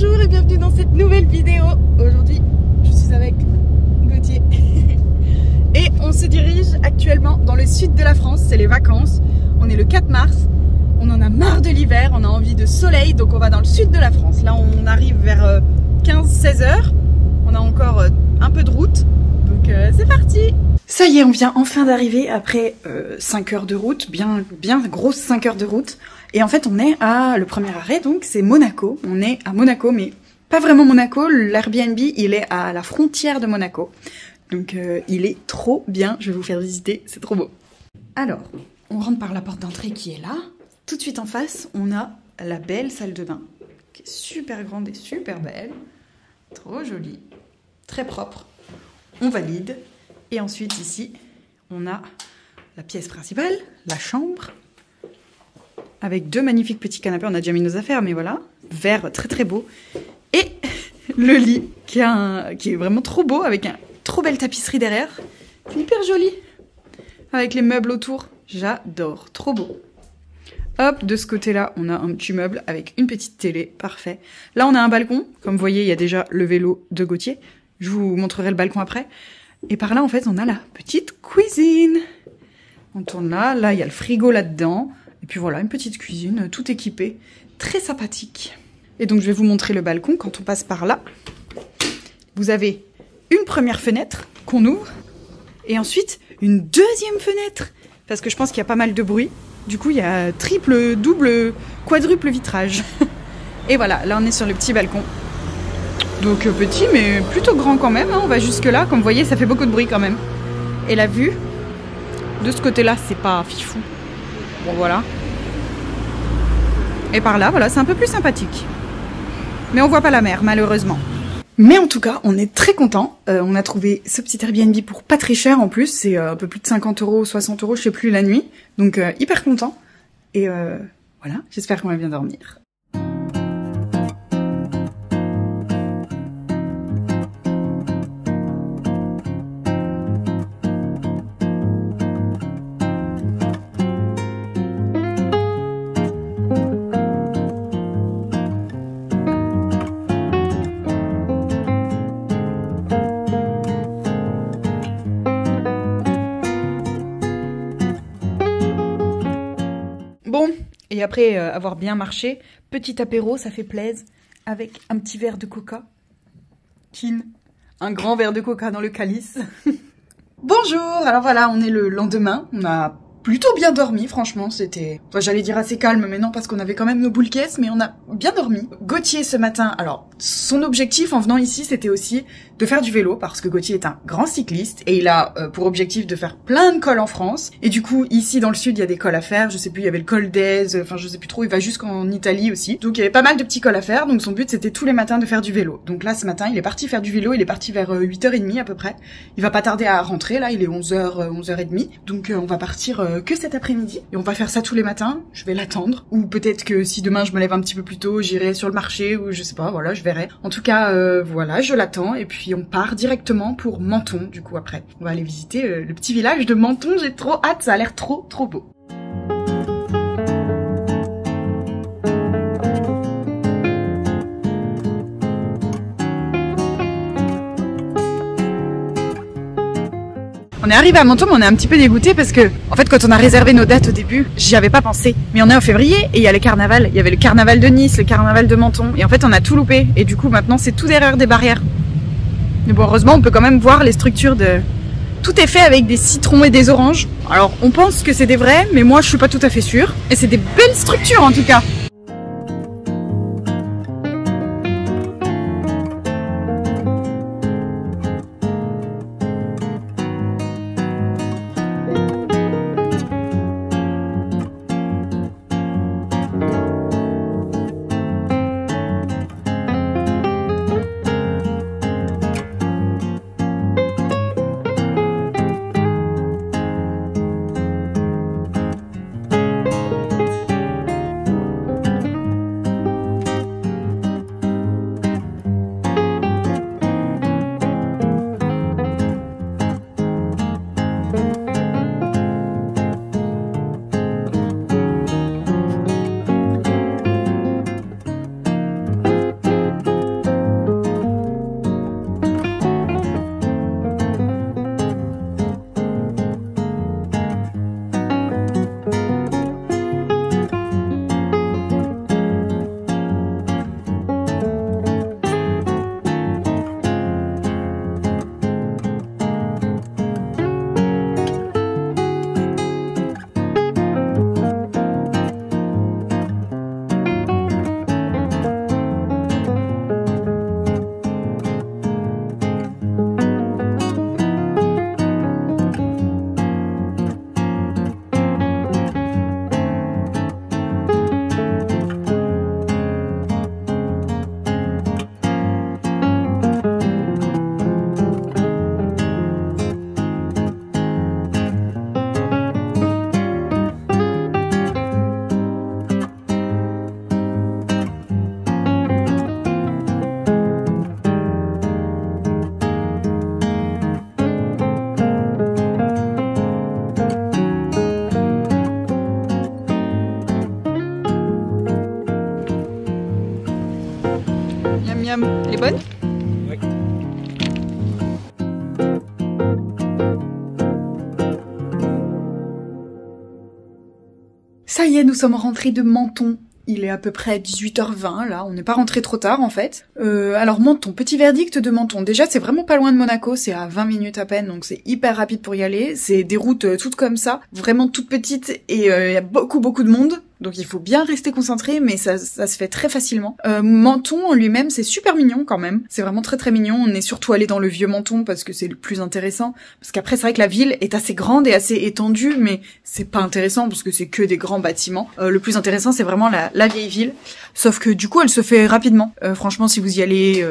Bonjour et bienvenue dans cette nouvelle vidéo. Aujourd'hui, je suis avec Gauthier et on se dirige actuellement dans le sud de la France, c'est les vacances. On est le 4 mars, on en a marre de l'hiver, on a envie de soleil, donc on va dans le sud de la France. Là, on arrive vers 15-16 heures, on a encore un peu de route, donc c'est parti. Ça y est, on vient enfin d'arriver après 5 heures de route, bien grosse 5 heures de route. Et en fait, on est à le premier arrêt, donc c'est Monaco. On est à Monaco, mais pas vraiment Monaco. L'Airbnb, il est à la frontière de Monaco. Donc il est trop bien, je vais vous faire visiter, c'est trop beau. Alors, on rentre par la porte d'entrée qui est là. Tout de suite en face, on a la belle salle de bain, qui est super grande et super belle. Trop jolie, très propre. On valide. Et ensuite, ici, on a la pièce principale, la chambre, avec deux magnifiques petits canapés. On a déjà mis nos affaires, mais voilà. Vert très très beau. Et le lit, qui est vraiment trop beau, avec une trop belle tapisserie derrière. C'est hyper joli. Avec les meubles autour. J'adore. Trop beau. Hop, de ce côté-là, on a un petit meuble avec une petite télé. Parfait. Là, on a un balcon. Comme vous voyez, il y a déjà le vélo de Gauthier. Je vous montrerai le balcon après. Et par là, en fait, on a la petite cuisine. On tourne là. Là, il y a le frigo là-dedans. Et puis voilà, une petite cuisine, tout équipée. Très sympathique. Et donc, je vais vous montrer le balcon. Quand on passe par là, vous avez une première fenêtre qu'on ouvre. Et ensuite, une deuxième fenêtre. Parce que je pense qu'il y a pas mal de bruit. Du coup, il y a triple, double, quadruple vitrage. Et voilà, là, on est sur le petit balcon. Donc petit, mais plutôt grand quand même. Hein. On va jusque là. Comme vous voyez, ça fait beaucoup de bruit quand même. Et la vue, de ce côté-là, c'est pas fifou. Bon, voilà. Et par là, voilà, c'est un peu plus sympathique. Mais on voit pas la mer, malheureusement. Mais en tout cas, on est très contents. On a trouvé ce petit Airbnb pour pas très cher en plus. C'est un peu plus de 50 €, 60 €, je sais plus, la nuit. Donc hyper content. Et voilà, j'espère qu'on va bien dormir. Bon, et après avoir bien marché, petit apéro, ça fait plaisir, avec un petit verre de coca. Kin, un grand verre de coca dans le calice. Bonjour, alors voilà, on est le lendemain, on a plutôt bien dormi, franchement, c'était... Enfin, j'allais dire assez calme, mais non, parce qu'on avait quand même nos boules caisses, mais on a bien dormi. Gauthier, ce matin, alors, son objectif en venant ici, c'était aussi de faire du vélo, parce que Gauthier est un grand cycliste, et il a pour objectif de faire plein de cols en France. Et du coup, ici, dans le sud, il y a des cols à faire, je sais plus, il y avait le col d'Aise, enfin, je sais plus trop, il va jusqu'en Italie aussi. Donc, il y avait pas mal de petits cols à faire, donc son but, c'était tous les matins de faire du vélo. Donc là, ce matin, il est parti faire du vélo, il est parti vers 8h30 à peu près. Il va pas tarder à rentrer, là, il est 11h, 11h30. Donc, on va partir que cet après-midi et on va faire ça tous les matins. Je vais l'attendre, ou peut-être que si demain je me lève un petit peu plus tôt, j'irai sur le marché, ou je sais pas, voilà, je verrai. En tout cas, voilà, je l'attends et puis on part directement pour Menton. Du coup, après, on va aller visiter le petit village de Menton. J'ai trop hâte, ça a l'air trop beau. On est arrivé à Menton, mais on est un petit peu dégoûté parce que, en fait, quand on a réservé nos dates au début, j'y avais pas pensé. Mais on est en février et il y a le carnaval. Il y avait le carnaval de Nice, le carnaval de Menton. Et en fait, on a tout loupé. Et du coup, maintenant, c'est tout derrière des barrières. Mais bon, heureusement, on peut quand même voir les structures de... Tout est fait avec des citrons et des oranges. Alors, on pense que c'est des vrais, mais moi, je suis pas tout à fait sûre. Et c'est des belles structures, en tout cas. miam. Elle est bonne? Oui. Ça y est, nous sommes rentrés de Menton. Il est à peu près 18h20 là, on n'est pas rentré trop tard en fait. Alors Menton, petit verdict de Menton. Déjà c'est vraiment pas loin de Monaco, c'est à 20 minutes à peine, donc c'est hyper rapide pour y aller. C'est des routes toutes comme ça, vraiment toutes petites et il y a beaucoup de monde. Donc il faut bien rester concentré, mais ça se fait très facilement. Menton en lui-même, c'est super mignon quand même. C'est vraiment très mignon. On est surtout allé dans le vieux Menton parce que c'est le plus intéressant. Parce qu'après c'est vrai que la ville est assez grande et assez étendue, mais c'est pas intéressant parce que c'est que des grands bâtiments. Le plus intéressant c'est vraiment la vieille ville. Sauf que du coup elle se fait rapidement. Franchement si vous y allez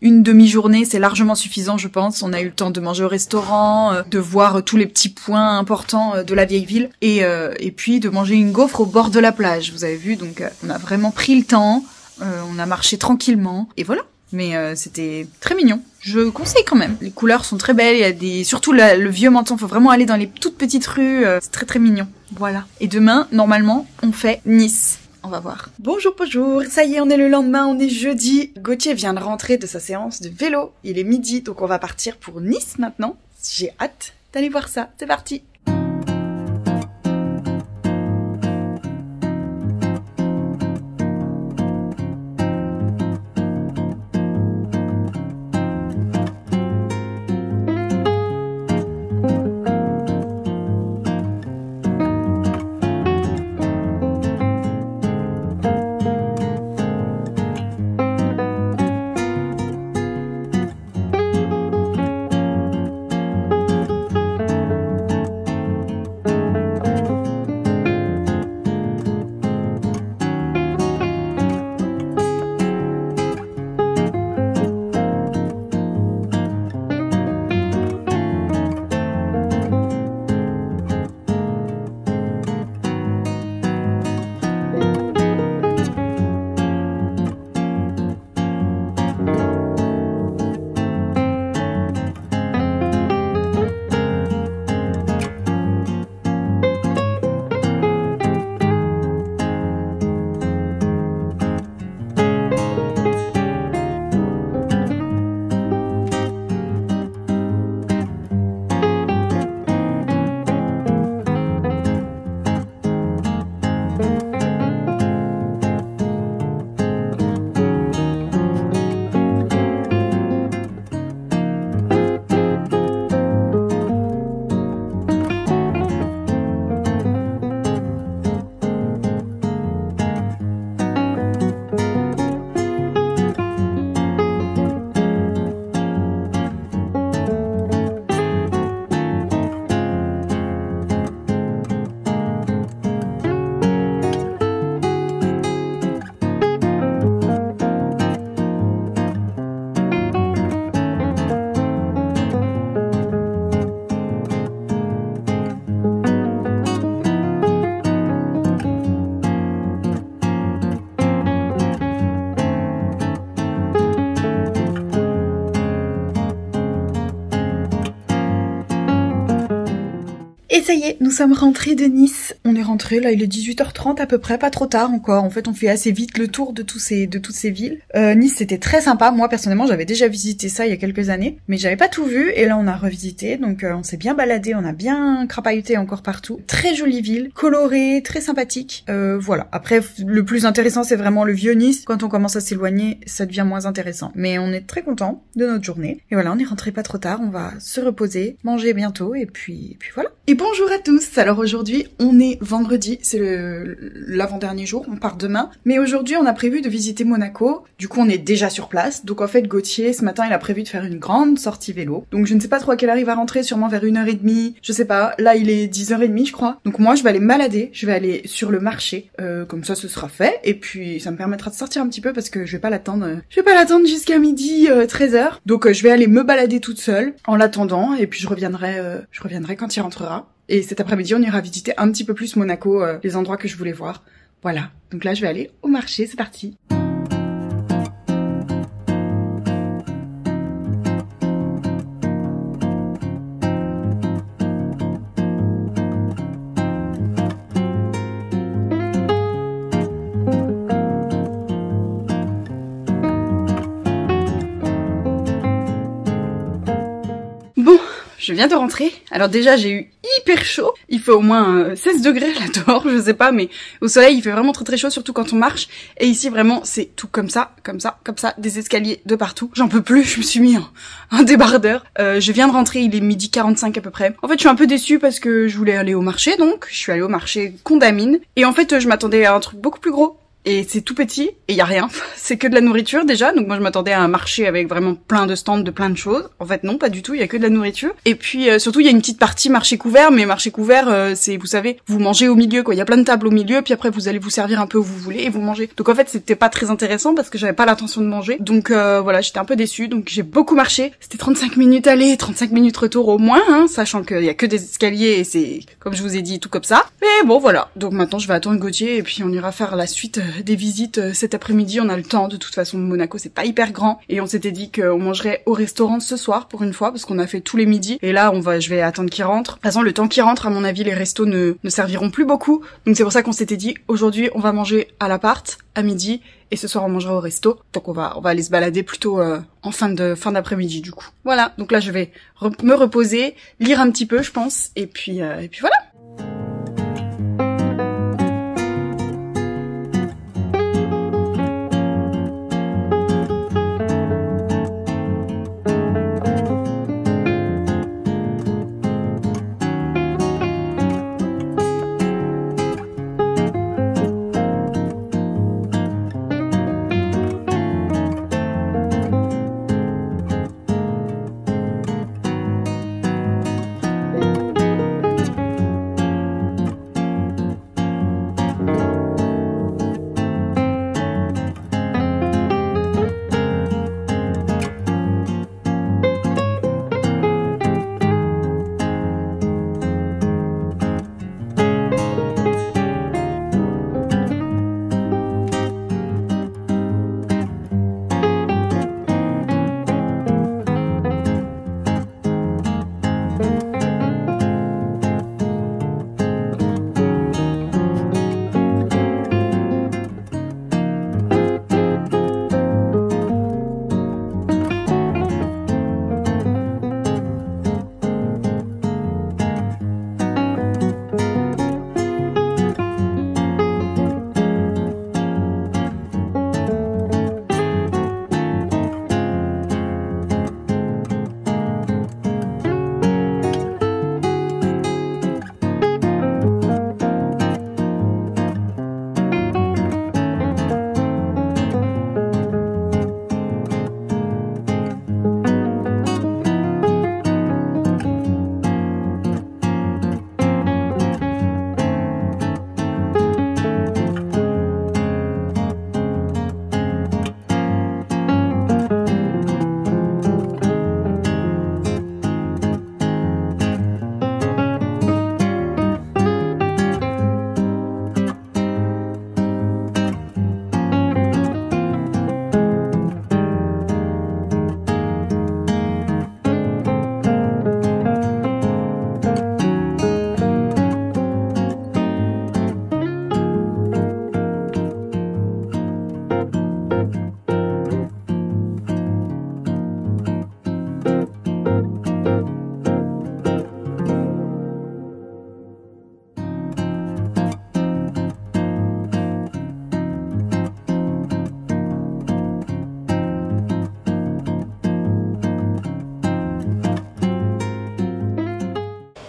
une demi-journée, c'est largement suffisant je pense. On a eu le temps de manger au restaurant, de voir tous les petits points importants de la vieille ville et puis de manger une gaufre au bord de la plage, vous avez vu, donc on a vraiment pris le temps, on a marché tranquillement, et voilà. Mais c'était très mignon. Je conseille quand même. Les couleurs sont très belles, il y a des... Surtout le vieux Menton, faut vraiment aller dans les toutes petites rues, c'est très mignon. Voilà. Et demain, normalement, on fait Nice. On va voir. Bonjour, ça y est, on est le lendemain, on est jeudi. Gauthier vient de rentrer de sa séance de vélo. Il est midi, donc on va partir pour Nice maintenant. J'ai hâte d'aller voir ça. C'est parti. Et ça y est, nous sommes rentrés de Nice. On est rentrés, là il est 18h30 à peu près, pas trop tard encore. En fait on fait assez vite le tour de toutes ces villes. Nice c'était très sympa, moi personnellement j'avais déjà visité ça il y a quelques années, mais j'avais pas tout vu et là on a revisité, donc on s'est bien baladé, on a bien crapahuté encore partout. Très jolie ville, colorée, très sympathique, voilà. Après le plus intéressant c'est vraiment le vieux Nice, quand on commence à s'éloigner ça devient moins intéressant. Mais on est très content de notre journée, et voilà on est rentré pas trop tard, on va se reposer, manger bientôt et puis voilà. Et bonjour à tous. Alors aujourd'hui, on est vendredi, c'est l'avant-dernier jour, on part demain. Mais aujourd'hui, on a prévu de visiter Monaco. Du coup, on est déjà sur place. Donc en fait, Gauthier, ce matin, il a prévu de faire une grande sortie vélo. Donc je ne sais pas trop à quelle heure il va rentrer, sûrement vers 1h30. Je sais pas, là il est 10h30 je crois. Donc moi, je vais aller me balader, je vais aller sur le marché. Comme ça, ce sera fait. Et puis, ça me permettra de sortir un petit peu parce que je vais pas l'attendre jusqu'à midi 13h. Donc je vais aller me balader toute seule en l'attendant. Et puis je reviendrai quand il rentrera. Et cet après-midi, on ira visiter un petit peu plus Monaco, les endroits que je voulais voir. Voilà. Donc là, je vais aller au marché, c'est parti. je viens de rentrer. Alors déjà j'ai eu hyper chaud. Il fait au moins 16 degrés là dehors, je sais pas, mais au soleil il fait vraiment très chaud, surtout quand on marche. Et ici vraiment c'est tout comme ça, des escaliers de partout. J'en peux plus, je me suis mis un débardeur. Je viens de rentrer, il est 12h45 à peu près. En fait je suis un peu déçue parce que je voulais aller au marché, donc je suis allée au marché Condamine. Et en fait je m'attendais à un truc beaucoup plus gros. Et c'est tout petit, et y a rien. C'est que de la nourriture déjà, donc moi je m'attendais à un marché avec vraiment plein de stands de plein de choses. En fait non, pas du tout, il y a que de la nourriture. Et puis surtout il y a une petite partie marché couvert, mais marché couvert c'est, vous savez, vous mangez au milieu quoi. Il y a plein de tables au milieu, puis après vous allez vous servir un peu où vous voulez et vous mangez. Donc en fait c'était pas très intéressant parce que j'avais pas l'intention de manger. Donc voilà, j'étais un peu déçue, donc j'ai beaucoup marché. C'était 35 minutes aller, 35 minutes retour au moins, hein, sachant qu'il y a que des escaliers et c'est, comme je vous ai dit, tout comme ça. Mais bon voilà, donc maintenant je vais attendre Gauthier et puis on ira faire la suite des visites cet après-midi. On a le temps, de toute façon Monaco c'est pas hyper grand et on s'était dit qu'on mangerait au restaurant ce soir pour une fois parce qu'on a fait tous les midis et là je vais attendre qu'il rentre. De toute façon le temps qu'il rentre à mon avis les restos ne serviront plus beaucoup, donc c'est pour ça qu'on s'était dit aujourd'hui on va manger à l'appart à midi et ce soir on mangera au resto. Donc on va aller se balader plutôt en fin d'après-midi du coup. Voilà, donc là je vais me reposer, lire un petit peu je pense et puis voilà.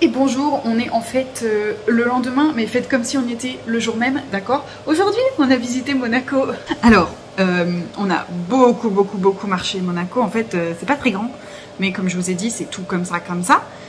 Et bonjour, on est en fait le lendemain, mais faites comme si on y était le jour même, d'accord? Aujourd'hui, on a visité Monaco. Alors, on a beaucoup marché Monaco. En fait, c'est pas très grand, mais comme je vous ai dit, c'est tout comme ça.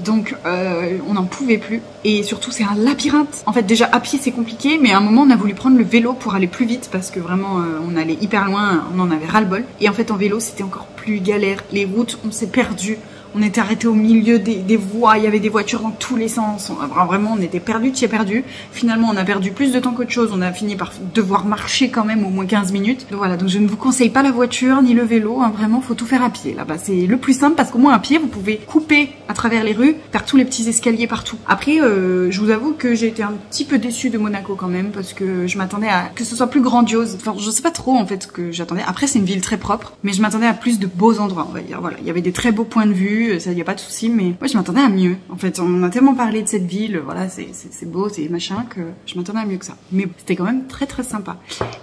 Donc, on n'en pouvait plus. Et surtout, c'est un labyrinthe. En fait, déjà, à pied, c'est compliqué, mais à un moment, on a voulu prendre le vélo pour aller plus vite, parce que vraiment, on allait hyper loin, on en avait ras-le-bol. Et en fait, en vélo, c'était encore plus galère. Les routes, on s'est perdu. On était arrêté au milieu des voies, il y avait des voitures dans tous les sens. Vraiment, on était perdu de chez perdu. Finalement, on a perdu plus de temps qu'autre chose. On a fini par devoir marcher quand même au moins 15 minutes. Donc voilà, donc je ne vous conseille pas la voiture ni le vélo. Hein, vraiment, faut tout faire à pied. Là-bas, c'est le plus simple parce qu'au moins à pied, vous pouvez couper à travers les rues, faire tous les petits escaliers partout. Après, je vous avoue que j'ai été un petit peu déçue de Monaco quand même parce que je m'attendais à que ce soit plus grandiose. Enfin, je sais pas trop en fait ce que j'attendais. Après, c'est une ville très propre, mais je m'attendais à plus de beaux endroits, on va dire. Voilà, il y avait des très beaux points de vue. plu, ça y a pas de souci, mais moi je m'attendais à mieux. En fait, on a tellement parlé de cette ville, voilà, c'est beau, c'est machin, que je m'attendais à mieux que ça. Mais c'était quand même très très sympa.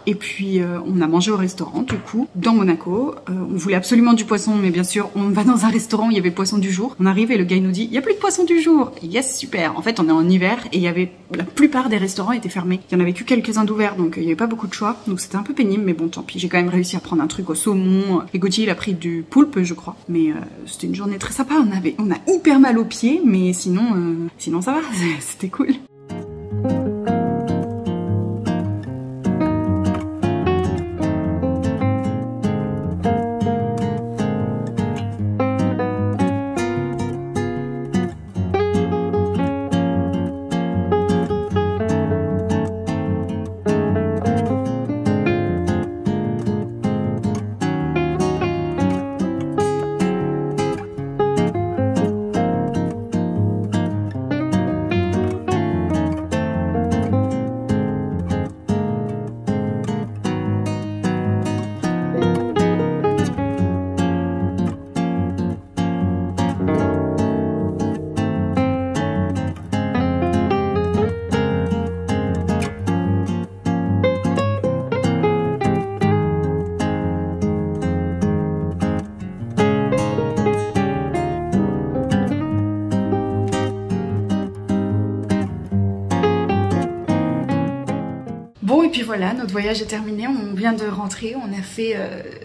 Et puis on a mangé au restaurant du coup, dans Monaco. On voulait absolument du poisson, mais bien sûr on va dans un restaurant, il y avait poisson du jour. On arrive et le gars il nous dit, il y a plus de poisson du jour. Yes, super. En fait on est en hiver et il y avait, la plupart des restaurants étaient fermés. Il y en avait que quelques-uns d'ouverts, donc il y avait pas beaucoup de choix. Donc c'était un peu pénible, mais bon tant pis. J'ai quand même réussi à prendre un truc au saumon. Et Gauthier il a pris du poulpe je crois. Mais c'était une journée très sympa. On a hyper mal aux pieds, mais sinon ça va. C'était cool. Bon et puis voilà, notre voyage est terminé, on vient de rentrer, on a fait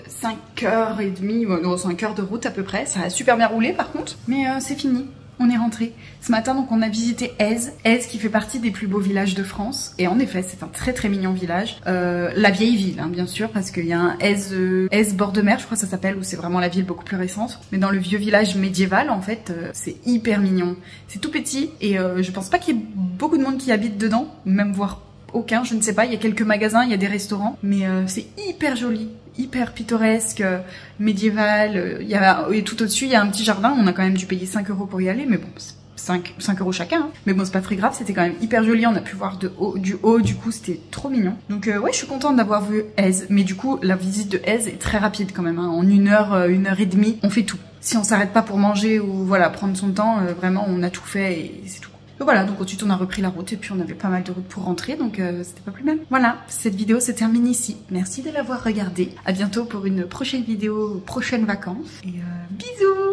5h30, non 5 heures de route à peu près, ça a super bien roulé par contre, mais c'est fini, on est rentré. Ce matin donc on a visité Èze qui fait partie des plus beaux villages de France, et en effet c'est un très très mignon village, la vieille ville hein, bien sûr, parce qu'il y a un Èze bord de mer je crois que ça s'appelle, où c'est vraiment la ville beaucoup plus récente, mais dans le vieux village médiéval en fait c'est hyper mignon, c'est tout petit et je pense pas qu'il y ait beaucoup de monde qui habite dedans, même voire aucun, je ne sais pas, il y a quelques magasins, il y a des restaurants, mais c'est hyper joli, hyper pittoresque, médiéval, et tout au-dessus il y a un petit jardin, on a quand même dû payer 5 € pour y aller, mais bon, 5 € chacun, hein. Mais bon c'est pas très grave, c'était quand même hyper joli, on a pu voir du haut, du coup c'était trop mignon. Donc ouais je suis contente d'avoir vu Èze, mais du coup la visite de Èze est très rapide quand même, hein. En 1 heure, 1h30, on fait tout. Si on s'arrête pas pour manger ou voilà, prendre son temps, vraiment on a tout fait et c'est tout. Donc voilà, donc ensuite on a repris la route et puis on avait pas mal de route pour rentrer, donc c'était pas plus mal. Voilà, cette vidéo se termine ici. Merci de l'avoir regardée. À bientôt pour une prochaine vidéo, prochaines vacances. Et bisous!